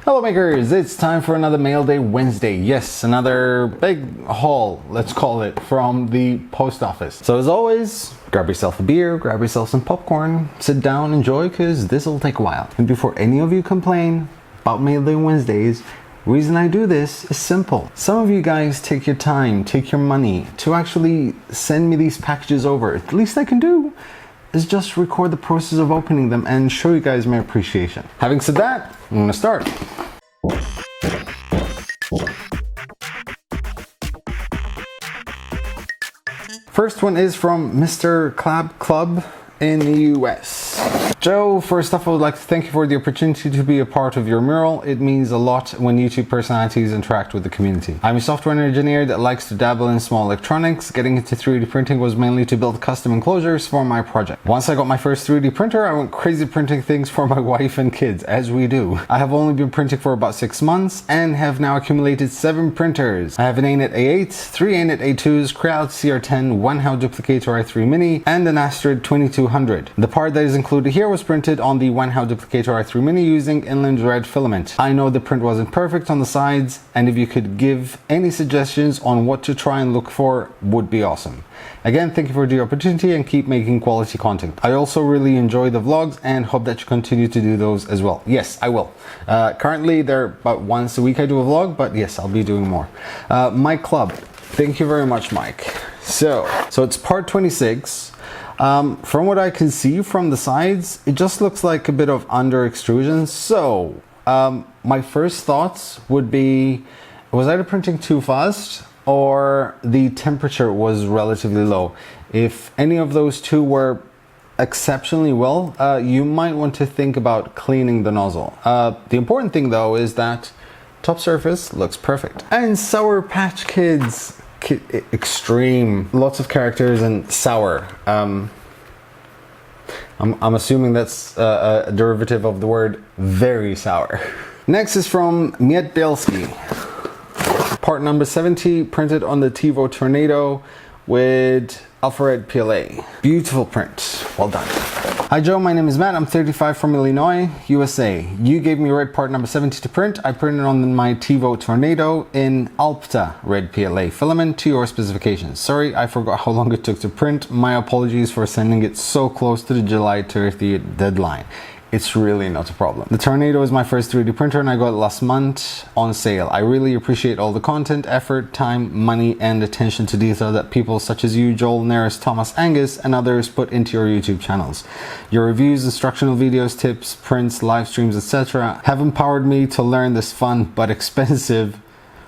Hello makers, it's time for another Mailday Wednesday. Yes, another big haul, let's call it, from the post office. So as always, grab yourself a beer, grab yourself some popcorn, sit down, enjoy, because this will take a while. And before any of you complain about Mailday Wednesdays, reason I do this is simple. Some of you guys take your time, take your money to actually send me these packages over. The least I can do is just record the process of opening them and show you guys my appreciation. Having said that, I'm gonna start. First one is from Mr. Clab Club in the US. Joe, first off, I would like to thank you for the opportunity to be a part of your mural. It means a lot when YouTube personalities interact with the community. I'm a software engineer that likes to dabble in small electronics. Getting into 3D printing was mainly to build custom enclosures for my project. Once I got my first 3D printer, I went crazy printing things for my wife and kids, as we do. I have only been printing for about 6 months and have now accumulated 7 printers. I have an Attn A8, 3 Attn A2s, Creality CR10, 1 How Duplicator i3 Mini, and an Astrid 2200. The part that is included here was printed on the 1 How Duplicator i3 Mini using inland red filament. I know the print wasn't perfect on the sides, and if you could give any suggestions on what to try and look for, would be awesome. Again, thank you for the opportunity and keep making quality content. I also really enjoy the vlogs and hope that you continue to do those as well. Yes, I will. Currently, they're about once a week I do a vlog, but yes, I'll be doing more. Mike Club, thank you very much, Mike. So it's part 26. From what I can see from the sides, it just looks like a bit of under extrusion. So my first thoughts would be, was either printing too fast or the temperature was relatively low. If any of those two were exceptionally well, you might want to think about cleaning the nozzle. The important thing though is that top surface looks perfect. And Sour Patch Kids extreme, lots of characters and sour. I'm assuming that's a derivative of the word very sour. Next is from Mietbelski. Part number 70, printed on the TiVo Tornado with Alpha Red PLA. Beautiful print, well done. Hi Joe, my name is Matt, I'm 35 from Illinois, USA. You gave me red part number 70 to print. I printed on my TiVo Tornado in Alpta red PLA filament to your specifications. Sorry, I forgot how long it took to print. My apologies for sending it so close to the July 30th deadline. It's really not a problem. The Tornado is my first 3D printer and I got it last month on sale. I really appreciate all the content, effort, time, money, and attention to detail that people such as you, Joel, Neris, Thomas, Angus, and others put into your YouTube channels. Your reviews, instructional videos, tips, prints, live streams, etc. have empowered me to learn this fun but expensive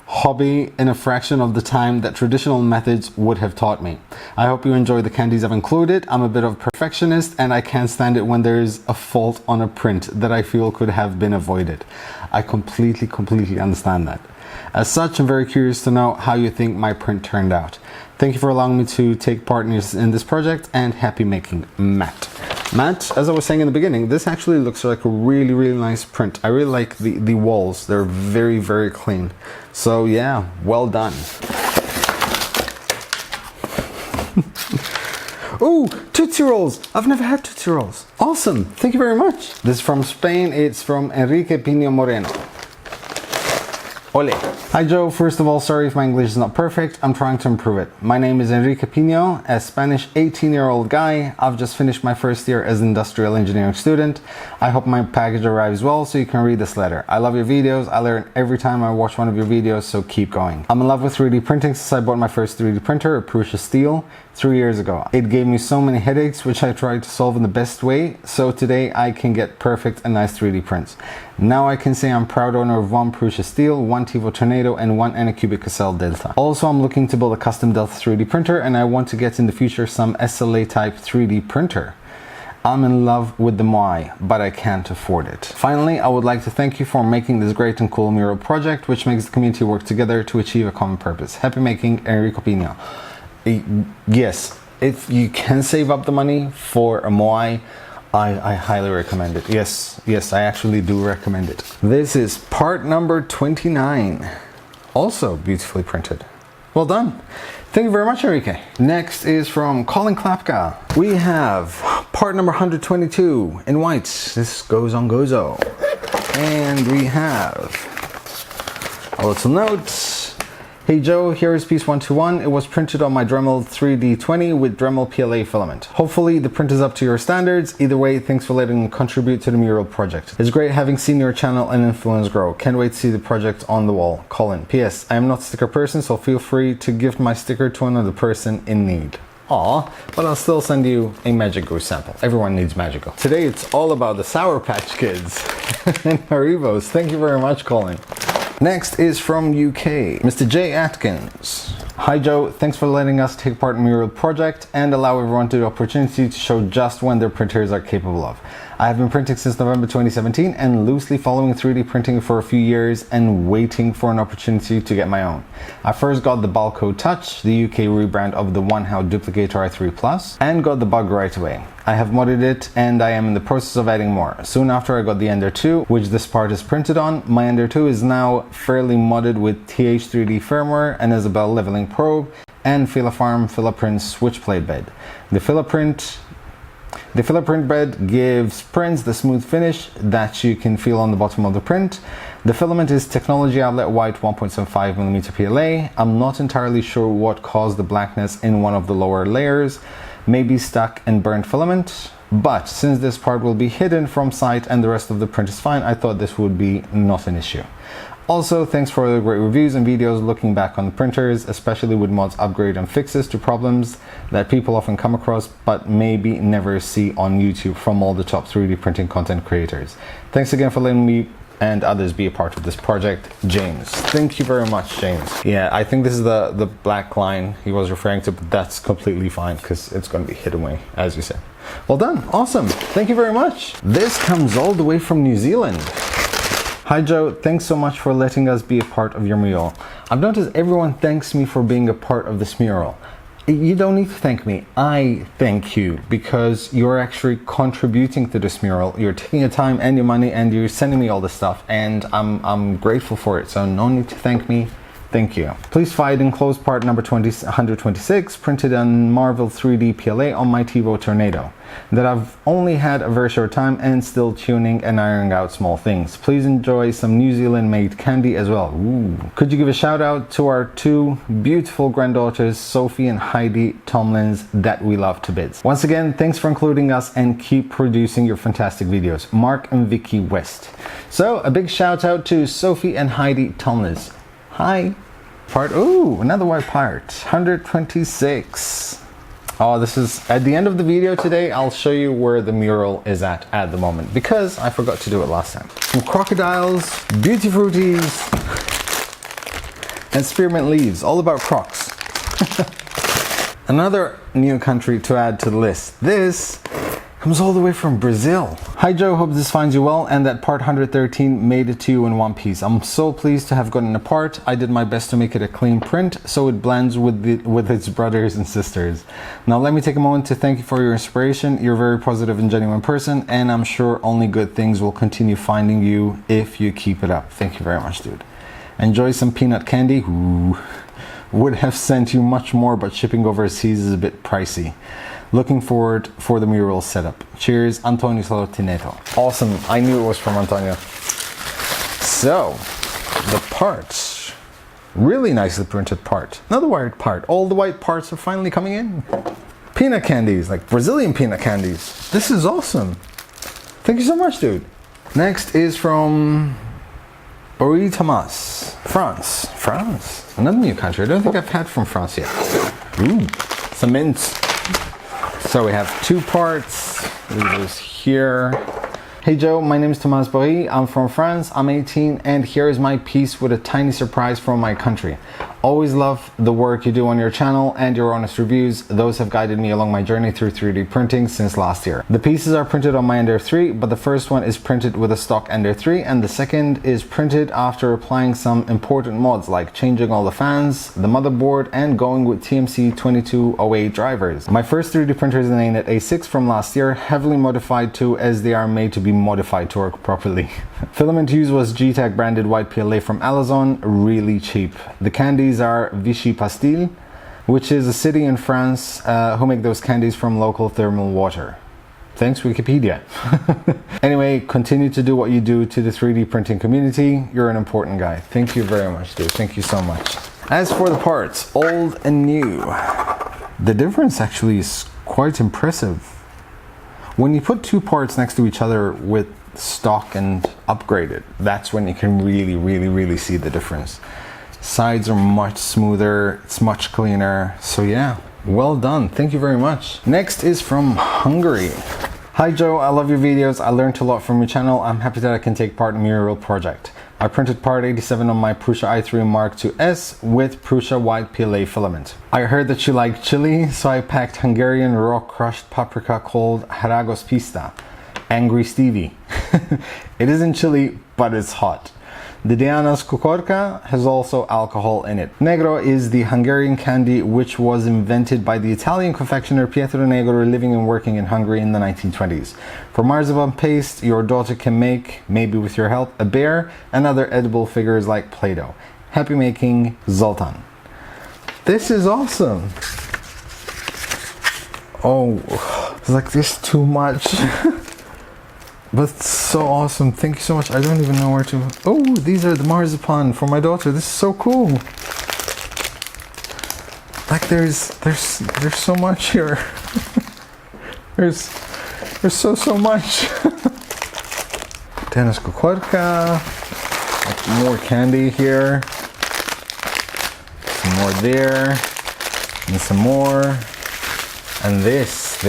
hobby in a fraction of the time that traditional methods would have taught me. I hope you enjoy the candies I've included. I'm a bit of a perfectionist and I can't stand it when there's a fault on a print that I feel could have been avoided. I completely understand that. As such, I'm very curious to know how you think my print turned out. Thank you for allowing me to take part in this project and happy making, Matt. Matt, as I was saying in the beginning, this actually looks like a really nice print. I really like the walls. They're very clean. So yeah, well done. Ooh, Tootsie Rolls! I've never had Tootsie Rolls. Awesome, thank you very much. This is from Spain, it's from Enrique Pino Moreno. Ole. Hi Joe, first of all, sorry if my English is not perfect, I'm trying to improve it. My name is Enrique Pino, a Spanish 18-year-old guy. I've just finished my first year as an industrial engineering student. I hope my package arrives well so you can read this letter. I love your videos, I learn every time I watch one of your videos, so keep going. I'm in love with 3D printing since I bought my first 3D printer, a Prusa Steel, 3 years ago. It gave me so many headaches, which I tried to solve in the best way, so today I can get perfect and nice 3D prints. Now I can say I'm proud owner of 1 Prusa Steel, 1 TiVo Tornado, and 1 Anycubic Cassell Delta. Also, I'm looking to build a custom Delta 3D printer, and I want to get in the future some SLA type 3D printer. I'm in love with the Moai, but I can't afford it. Finally, I would like to thank you for making this great and cool mural project, which makes the community work together to achieve a common purpose. Happy making, Enrico Pino. Yes, if you can save up the money for a Moai, I highly recommend it. Yes, I actually do recommend it. This is part number 29. Also beautifully printed. Well done. Thank you very much, Enrique. Next is from Colin Klapka. We have part number 122 in white. This goes on Gozo. And we have a little note. Hey Joe, here is piece 121. It was printed on my Dremel 3D20 with Dremel PLA filament. Hopefully the print is up to your standards. Either way, thanks for letting me contribute to the mural project. It's great having seen your channel and influence grow. Can't wait to see the project on the wall. Colin. P.S. I am not a sticker person, so feel free to gift my sticker to another person in need. Aw, but I'll still send you a Magic Goose sample. Everyone needs magical. Today it's all about the Sour Patch Kids and Haribos. Thank you very much, Colin. Next is from UK, Mr. J. Atkins. Hi Joe, thanks for letting us take part in the Mural project and allow everyone the opportunity to show just when their printers are capable of. I have been printing since November 2017 and loosely following 3D printing for a few years and waiting for an opportunity to get my own. I first got the Balco Touch, the UK rebrand of the One-How Duplicator i3 Plus, and got the bug right away. I have modded it and I am in the process of adding more. Soon after I got the Ender 2, which this part is printed on. My Ender 2 is now fairly modded with TH3D firmware and Isabel leveling probe and Filafarm Filaprint switch plate bed. The Filaprint bed gives prints the smooth finish that you can feel on the bottom of the print. The filament is technology outlet white 1.75mm PLA. I'm not entirely sure what caused the blackness in one of the lower layers, maybe stuck and burnt filament, but since this part will be hidden from sight and the rest of the print is fine, I thought this would be not an issue. Also, thanks for the great reviews and videos looking back on the printers, especially with mods upgrade and fixes to problems that people often come across but maybe never see on YouTube from all the top 3D printing content creators. Thanks again for letting me and others be a part of this project, James. Thank you very much, James. Yeah, I think this is the black line he was referring to, but that's completely fine because it's going to be hidden away, as you said. Well done, awesome. Thank you very much. This comes all the way from New Zealand. Hi Joe, thanks so much for letting us be a part of your mural. I've noticed everyone thanks me for being a part of this mural. You don't need to thank me, I thank you because you're actually contributing to this mural. You're taking your time and your money and you're sending me all this stuff and I'm grateful for it, so no need to thank me. Thank you. Please find enclosed part number 126 printed on Marvel 3D PLA on my TiVo Tornado that I've only had a very short time and still tuning and ironing out small things. Please enjoy some New Zealand made candy as well. Ooh. Could you give a shout out to our two beautiful granddaughters, Sophie and Heidi Tomlins, that we love to bits. Once again, thanks for including us and keep producing your fantastic videos. Mark and Vicky West. So a big shout out to Sophie and Heidi Tomlins. Hi. Ooh, another white part, 126. Oh, this is at the end of the video today. I'll show you where the mural is at the moment because I forgot to do it last time. Some crocodiles, beauty fruities, and spearmint leaves, all about crocs. Another new country to add to the list. This comes all the way from Brazil. Hi Joe, hope this finds you well and that part 113 made it to you in one piece. I'm so pleased to have gotten a part. I did my best to make it a clean print so it blends with its brothers and sisters. Now let me take a moment to thank you for your inspiration. You're a very positive and genuine person and I'm sure only good things will continue finding you if you keep it up. Thank you very much, dude. Enjoy some peanut candy. Ooh. Would have sent you much more, but shipping overseas is a bit pricey. Looking forward for the mural setup. Cheers, Antonio Salotineto. Awesome, I knew it was from Antonio. So, the parts. Really nicely printed part. Another white part. All the white parts are finally coming in. Peanut candies, like Brazilian peanut candies. This is awesome. Thank you so much, dude. Next is from Ori Thomas, France. France, another new country. I don't think I've had from France yet. Ooh, some mints. So we have two parts. Leave those here. Hey Joe, my name is Thomas Bory. I'm from France. I'm 18 and here is my piece with a tiny surprise from my country. Always love the work you do on your channel and your honest reviews. Those have guided me along my journey through 3D printing since last year. The pieces are printed on my Ender 3, but the first one is printed with a stock Ender 3 and the second is printed after applying some important mods like changing all the fans, the motherboard and going with TMC 2208 drivers. My first 3D printer is an ANET A6 from last year, heavily modified too as they are made to be modified to work properly. Filament used was G-Tech branded white PLA from Amazon, really cheap. The candies are Vichy Pastil, which is a city in France who make those candies from local thermal water. Thanks, Wikipedia. Anyway, continue to do what you do to the 3D printing community. You're an important guy. Thank you very much, dude. Thank you so much. As for the parts, old and new, the difference actually is quite impressive. When you put two parts next to each other with stock and upgraded, that's when you can really see the difference. Sides are much smoother, it's much cleaner. So yeah, well done. Thank you very much. Next is from Hungary. Hi Joe, I love your videos. I learned a lot from your channel. I'm happy that I can take part in the Mural project. I printed part 87 on my Prusa i3 Mark IIs with Prusa white PLA filament. I heard that you like chili, so I packed Hungarian raw crushed paprika called Haragos Pista. Angry Stevie. It isn't chili, but it's hot. The Diana's Kukorka has also alcohol in it. Negro is the Hungarian candy which was invented by the Italian confectioner Pietro Negro, living and working in Hungary in the 1920s. For marzipan paste, your daughter can make, maybe with your help, a bear and other edible figures like Play-Doh. Happy making, Zoltan. This is awesome. Oh, it's like this too much. But it's so awesome. Thank you so much. I don't even know where to... Oh, these are the marzipan for my daughter. This is so cool. Like there's so much here. there's so much. Tennis Kukorka. Like more candy here. Some more there. And some more. And this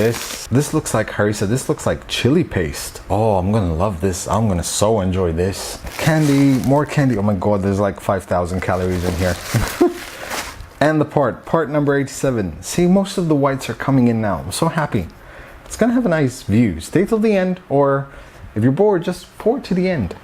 looks like harissa. This looks like chili paste. Oh, I'm gonna love this. I'm gonna so enjoy this. Candy, more candy. Oh my god, there's like 5,000 calories in here. And the part number 87. See, most of the whites are coming in now. I'm so happy. It's gonna have a nice view. Stay till the end, or if you're bored, just forward to the end.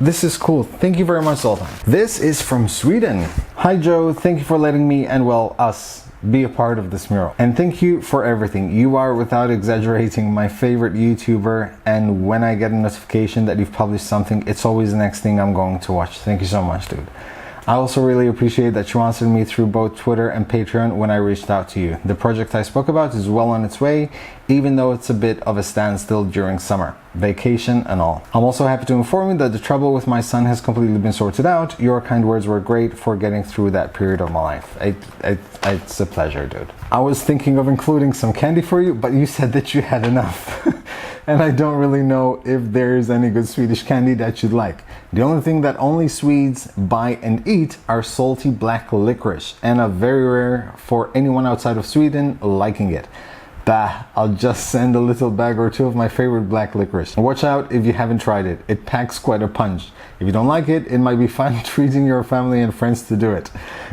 This is cool. Thank you very much, Zoltan. This is from Sweden. Hi Joe, thank you for letting me, and well, us, be a part of this mural. And thank you for everything. You are, without exaggerating, my favorite YouTuber, and when I get a notification that you've published something, it's always the next thing I'm going to watch. Thank you so much, dude. I also really appreciate that you answered me through both Twitter and Patreon when I reached out to you. The project I spoke about is well on its way, even though it's a bit of a standstill during summer, vacation and all. I'm also happy to inform you that the trouble with my son has completely been sorted out. Your kind words were great for getting through that period of my life. It's a pleasure, dude. I was thinking of including some candy for you, but you said that you had enough. And I don't really know if there's any good Swedish candy that you'd like. The only thing that only Swedes buy and eat are salty black licorice, and are very rare for anyone outside of Sweden liking it. Bah, I'll just send a little bag or two of my favorite black licorice. Watch out if you haven't tried it. It packs quite a punch. If you don't like it, it might be fun treating your family and friends to do it.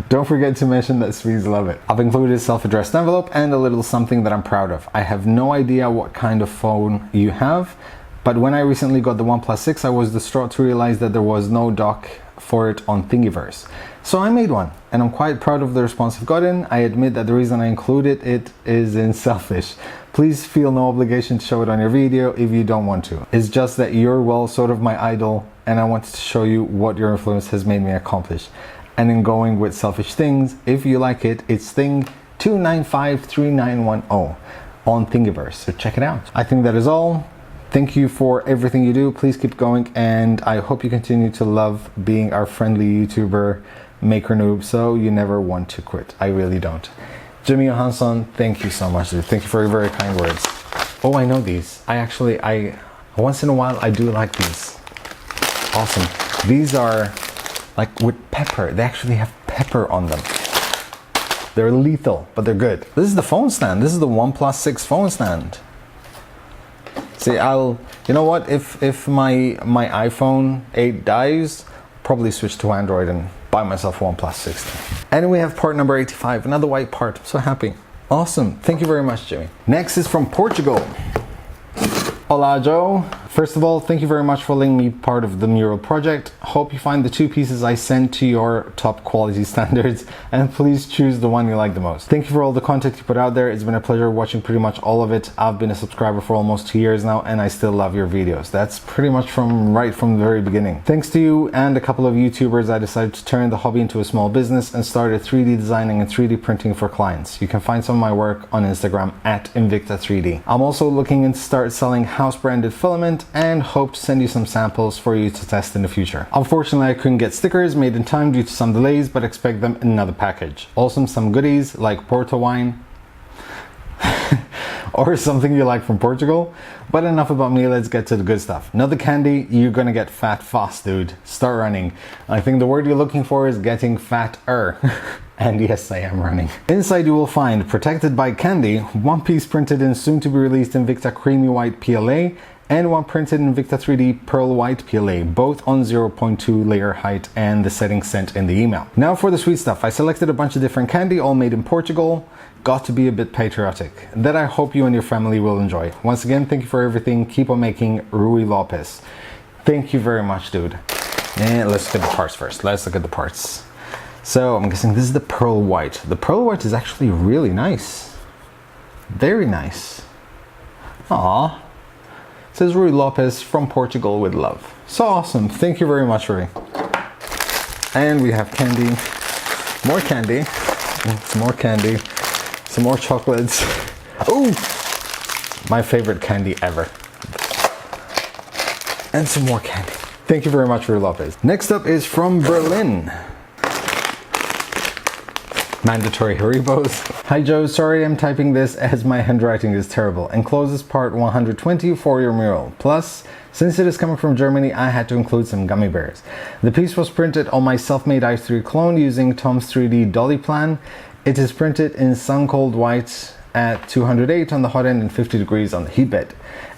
Don't forget to mention that Swedes love it. I've included a self-addressed envelope and a little something that I'm proud of. I have no idea what kind of phone you have, but when I recently got the OnePlus 6, I was distraught to realize that there was no dock for it on Thingiverse. So I made one, and I'm quite proud of the response I've gotten. I admit that the reason I included it is selfish. Please feel no obligation to show it on your video if you don't want to. It's just that you're, well, sort of my idol, and I wanted to show you what your influence has made me accomplish. And in going with selfish things, if you like it, it's thing 2953910 on Thingiverse, so check it out. I think that is all. Thank you for everything you do. Please keep going, and I hope you continue to love being our friendly YouTuber maker noob, so you never want to quit. I really don't. Jimmy Johansson, thank you so much, dude. Thank you for your very kind words. Oh, I know these. I once in a while I do like these. Awesome. These are like with pepper. They actually have pepper on them. They're lethal, but they're good. This is the phone stand. This is the OnePlus 6 phone stand. See, you know what? If my iPhone 8 dies, probably switch to Android and buy myself OnePlus 6. And we have part number 85, another white part. I'm so happy. Awesome. Thank you very much, Jimmy. Next is from Portugal. Olá, Joe. First of all, thank you very much for letting me be part of the Mural project. Hope you find the 2 pieces I sent to your top quality standards, and please choose the one you like the most. Thank you for all the content you put out there. It's been a pleasure watching pretty much all of it. I've been a subscriber for almost 2 years now, and I still love your videos. That's pretty much right from the very beginning. Thanks to you and a couple of YouTubers, I decided to turn the hobby into a small business and started 3D designing and 3D printing for clients. You can find some of my work on Instagram at Invicta3D. I'm also looking to start selling house branded filament and hope to send you some samples for you to test in the future. Unfortunately, I couldn't get stickers made in time due to some delays, but expect them in another package. Also some goodies like Porto wine or something you like from Portugal. But enough about me, let's get to the good stuff. Another candy, you're gonna get fat fast, dude. Start running. I think the word you're looking for is getting fatter. And yes, I am running. Inside you will find Protected by Candy, one piece printed in soon to be released Invicta Creamy White PLA, and one printed in Invicta 3D Pearl White PLA, both on 0.2 layer height and the setting sent in the email. Now for the sweet stuff, I selected a bunch of different candy, all made in Portugal. Got to be a bit patriotic, that I hope you and your family will enjoy. Once again, thank you for everything. Keep on making, Rui Lopez. Thank you very much, dude. And let's look at the parts first. Let's look at the parts. So I'm guessing this is the Pearl White. The Pearl White is actually really nice. Very nice. Aww. It says Rui Lopez from Portugal with love. So awesome. Thank you very much, Rui. And we have candy. More candy. Some more candy. Some more chocolates. Ooh! My favorite candy ever. And some more candy. Thank you very much, Rui Lopez. Next up is from Berlin. Mandatory Haribos. Hi Joe, sorry I'm typing this as my handwriting is terrible. Encloses part 120 for your mural. Plus, since it is coming from Germany, I had to include some gummy bears. The piece was printed on my self-made i3 clone using Tom's 3D dolly plan. It is printed in sun cold white at 208 on the hot end and 50 degrees on the heat bed.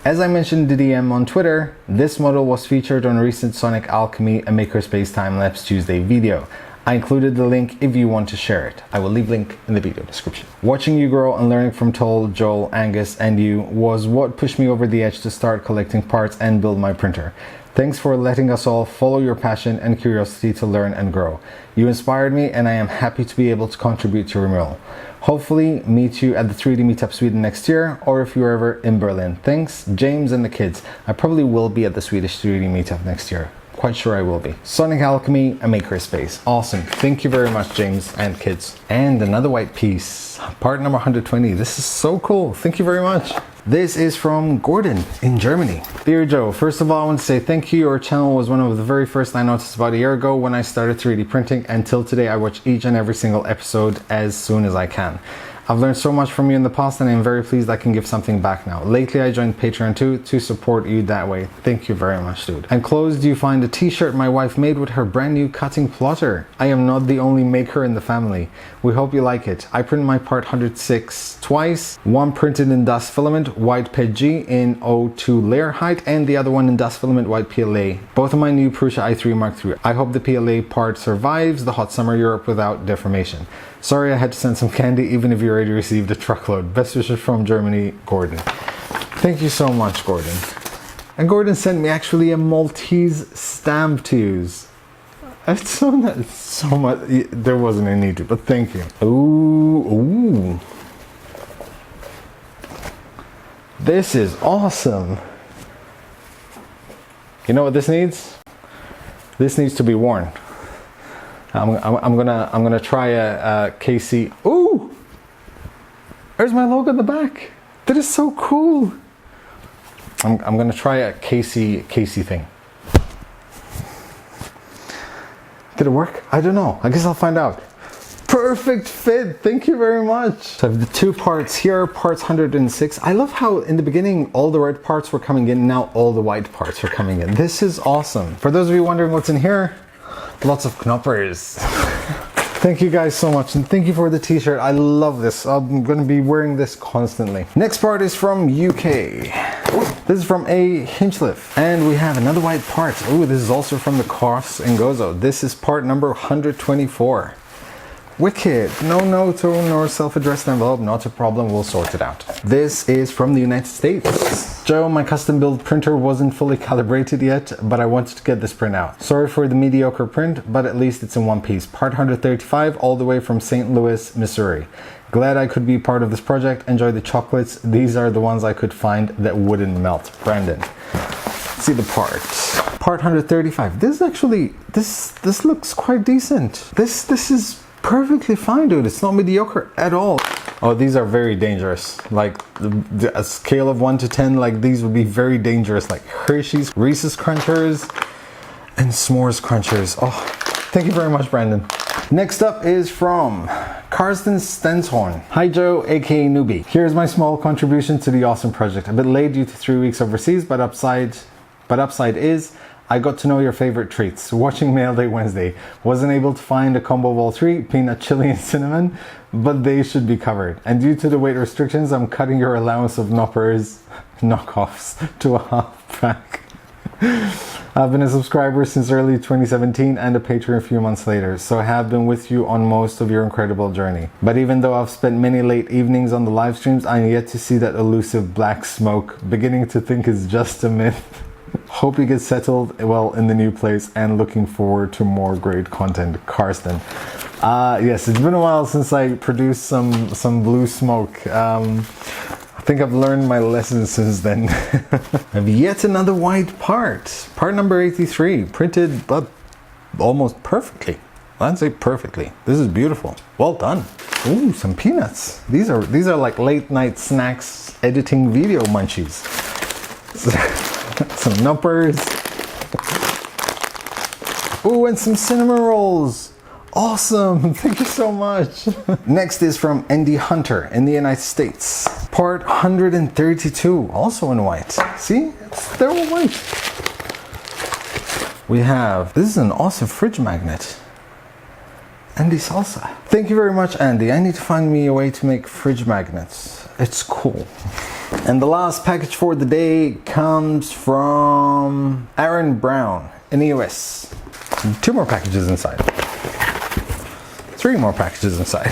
As I mentioned in the DM on Twitter, this model was featured on a recent Sonic Alchemy A Makerspace Time-Lapse Tuesday video. I included the link if you want to share it. I will leave link in the video description. Watching you grow and learning from Toll, Joel, Angus and you was what pushed me over the edge to start collecting parts and build my printer. Thanks for letting us all follow your passion and curiosity to learn and grow. You inspired me and I am happy to be able to contribute to your mural. Hopefully meet you at the 3D Meetup Sweden next year, or if you're ever in Berlin. Thanks, James and the kids. I probably will be at the Swedish 3D Meetup next year. Quite sure I will be. Sonic Alchemy, a makerspace. Awesome. Thank you very much, James and kids. And another white piece. Part number 120. This is so cool. Thank you very much. This is from Gordon in Germany. Dear Joe, first of all, I want to say thank you. Your channel was one of the very first I noticed about a year ago when I started 3D printing. Until today, I watch each and every single episode as soon as I can. I've learned so much from you in the past and I'm very pleased I can give something back now. Lately I joined Patreon too to support you that way. Thank you very much, dude. Enclosed you find a t-shirt my wife made with her brand new cutting plotter. I am not the only maker in the family. We hope you like it. I printed my part 106 twice. One printed in dust filament white PG in 02 layer height and the other one in dust filament white PLA. Both of my new Prusa i3 Mark III. I hope the PLA part survives the hot summer Europe without deformation. Sorry I had to send some candy even if you already received a truckload. Best wishes from Germany, Gordon. Thank you so much, Gordon. And Gordon sent me actually a Maltese stamp to use. It's so much. There wasn't a need to, but thank you. Ooh. This is awesome. You know what this needs? This needs to be worn. I'm gonna try a KC. Ooh! There's my logo at the back. That is so cool. I'm gonna try a KC thing. Did it work? I don't know. I guess I'll find out. Perfect fit. Thank you very much. So I have the 2 parts here, parts 106. I love how in the beginning all the red parts were coming in, now all the white parts are coming in. This is awesome. For those of you wondering what's in here, lots of knoppers. Thank you guys so much and thank you for the t-shirt. I love this. I'm going to be wearing this constantly. Next part is from UK. This is from A Hinchliffe. And we have another white part. Ooh, this is also from the Cross and Gozo. This is part number 124. Wicked. No note nor self-addressed envelope. Not a problem. We'll sort it out. This is from the United States. Joe, my custom build printer wasn't fully calibrated yet, but I wanted to get this print out. Sorry for the mediocre print, but at least it's in one piece. Part 135 all the way from St. Louis, Missouri. Glad I could be part of this project. Enjoy the chocolates. These are the ones I could find that wouldn't melt. Brandon. See the part. Part 135. This is actually, this looks quite decent. This is perfectly fine, dude. It's not mediocre at all. Oh, these are very dangerous. Like a scale of 1 to 10, like these would be very dangerous. Like Hershey's, Reese's Crunchers, and S'mores Crunchers. Oh, thank you very much, Brandon. Next up is from Karsten Stenshorn. Hi Joe, aka Newbie. Here's my small contribution to the awesome project. A bit late due to 3 weeks overseas, but upside is I got to know your favorite treats. Watching Mailday Wednesday. Wasn't able to find a combo of all three, peanut, chili and cinnamon, but they should be covered. And due to the weight restrictions, I'm cutting your allowance of knockers, knockoffs, to a half pack. I've been a subscriber since early 2017 and a patron a few months later, so I have been with you on most of your incredible journey. But even though I've spent many late evenings on the live streams, I'm yet to see that elusive black smoke, beginning to think it's just a myth. Hope you get settled well in the new place and looking forward to more great content. Karsten. Yes, it's been a while since I produced some blue smoke. I think I've learned my lesson since then. I have yet another white part. Part number 83, printed but almost perfectly. I'd say perfectly. This is beautiful. Well done. Ooh, some peanuts. These are like late night snacks editing video munchies. Some nuppers. Ooh, and some cinnamon rolls. Awesome, thank you so much. Next is from Andy Hunter in the United States. Part 132, also in white. See, they're all white. We have, this is an awesome fridge magnet. Andy Salsa. Thank you very much, Andy. I need to find me a way to make fridge magnets. It's cool. And the last package for the day comes from Aaron Brown in the US. 2 more packages inside. 3 more packages inside.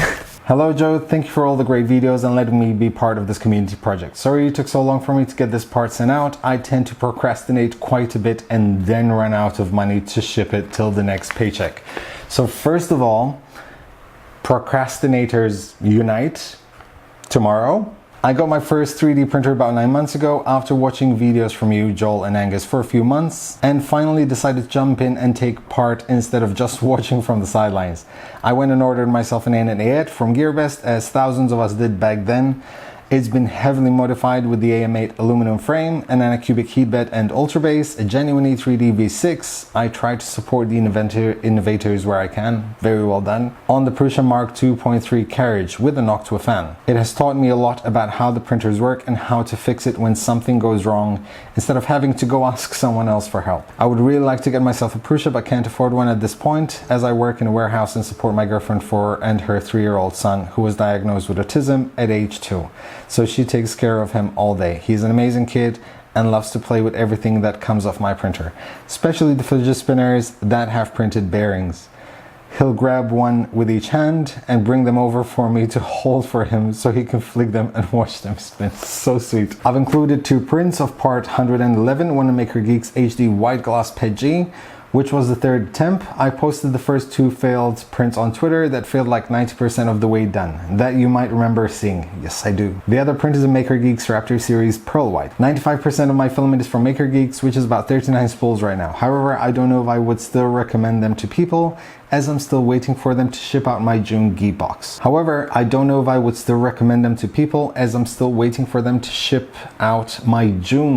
Hello Joe, thank you for all the great videos and letting me be part of this community project. Sorry it took so long for me to get this part sent out. I tend to procrastinate quite a bit and then run out of money to ship it till the next paycheck. So first of all, procrastinators unite. Tomorrow, I got my first 3D printer about 9 months ago after watching videos from you, Joel and Angus for a few months, and finally decided to jump in and take part instead of just watching from the sidelines. I went and ordered myself an AN8 from GearBest, as thousands of us did back then. It's been heavily modified with the AM8 aluminum frame, an anacubic heat bed and ultra base, a genuine E3D V6. I try to support the innovators where I can. Very well done. On the Prusa Mark 2.3 carriage with a knock to a fan. It has taught me a lot about how the printers work and how to fix it when something goes wrong, instead of having to go ask someone else for help. I would really like to get myself a Prusa, but can't afford one at this point, as I work in a warehouse and support my girlfriend and her 3-year-old son, who was diagnosed with autism at age 2. So she takes care of him all day. He's an amazing kid and loves to play with everything that comes off my printer, especially the fidget spinners that have printed bearings. He'll grab one with each hand and bring them over for me to hold for him so he can flick them and watch them spin. So sweet. I've included 2 prints of part 111, one in Maker Geek's HD White Gloss PET G, which was the 3rd attempt. I posted the first 2 failed prints on Twitter that failed like 90% of the way done. That you might remember seeing. Yes, I do. The other print is a Maker Geeks Raptor Series Pearl White. 95% of my filament is from Maker Geeks, which is about 39 spools right now. However, I don't know if I would still recommend them to people, as I'm still waiting for them to ship out my June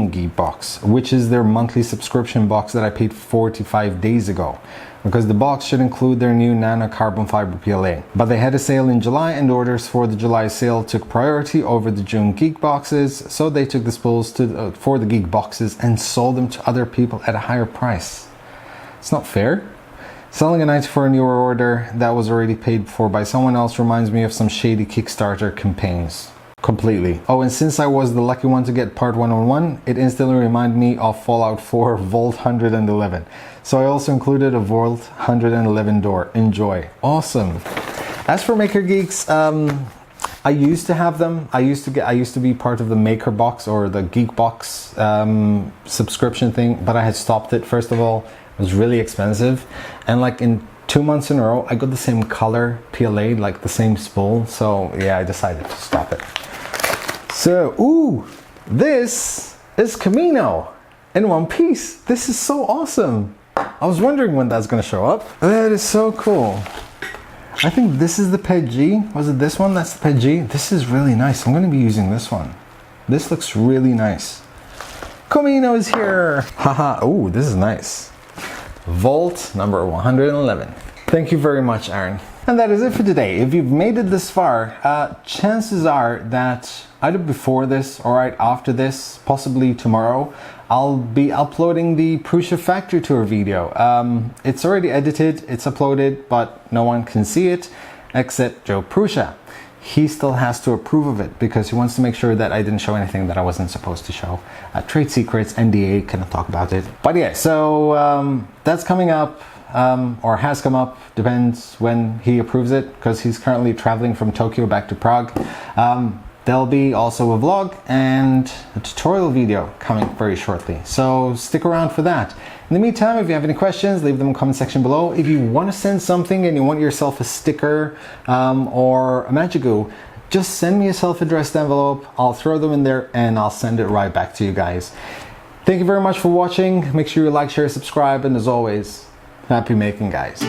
geek box. Which is their monthly subscription box that I paid 45 days ago, because the box should include their new nano carbon fiber PLA. But they had a sale in July and orders for the July sale took priority over the June geek boxes, so they took the spools for the geek boxes and sold them to other people at a higher price. It's not fair. Selling a 90 for a newer order that was already paid for by someone else reminds me of some shady Kickstarter campaigns. Completely. Oh, and since I was the lucky one to get part 101, it instantly reminded me of Fallout 4 Vault 111. So I also included a Vault 111 door. Enjoy. Awesome. As for Maker Geeks, I used to have them. I used to be part of the Maker Box or the Geek Box subscription thing, but I had stopped it. First of all, it was really expensive, and like in 2 months in a row, I got the same color PLA, like the same spool. So yeah, I decided to stop it. So, ooh, this is Camino in one piece. This is so awesome. I was wondering when that's gonna show up. That is so cool. I think this is the Ped G. Was it this one? That's the Ped G. This is really nice. I'm gonna be using this one. This looks really nice. Camino is here. Haha, ooh, this is nice. Vault number 111. Thank you very much, Aaron. And that is it for today. If you've made it this far, chances are that either before this or right after this, possibly tomorrow, I'll be uploading the Prusa factory tour video. It's already edited, it's uploaded, but no one can see it except Joe Prusa. He still has to approve of it because he wants to make sure that I didn't show anything that I wasn't supposed to show. Trade secrets, NDA, cannot talk about it. But yeah, so that's coming up. Or has come up, depends when he approves it, because he's currently traveling from Tokyo back to Prague. There'll be also a vlog and a tutorial video coming very shortly, so stick around for that. In the meantime, if you have any questions, leave them in the comment section below. If you want to send something and you want yourself a sticker or a magic glue, just send me a self-addressed envelope. I'll throw them in there and I'll send it right back to you guys. Thank you very much for watching. Make sure you like, share, subscribe, and as always, happy making, guys.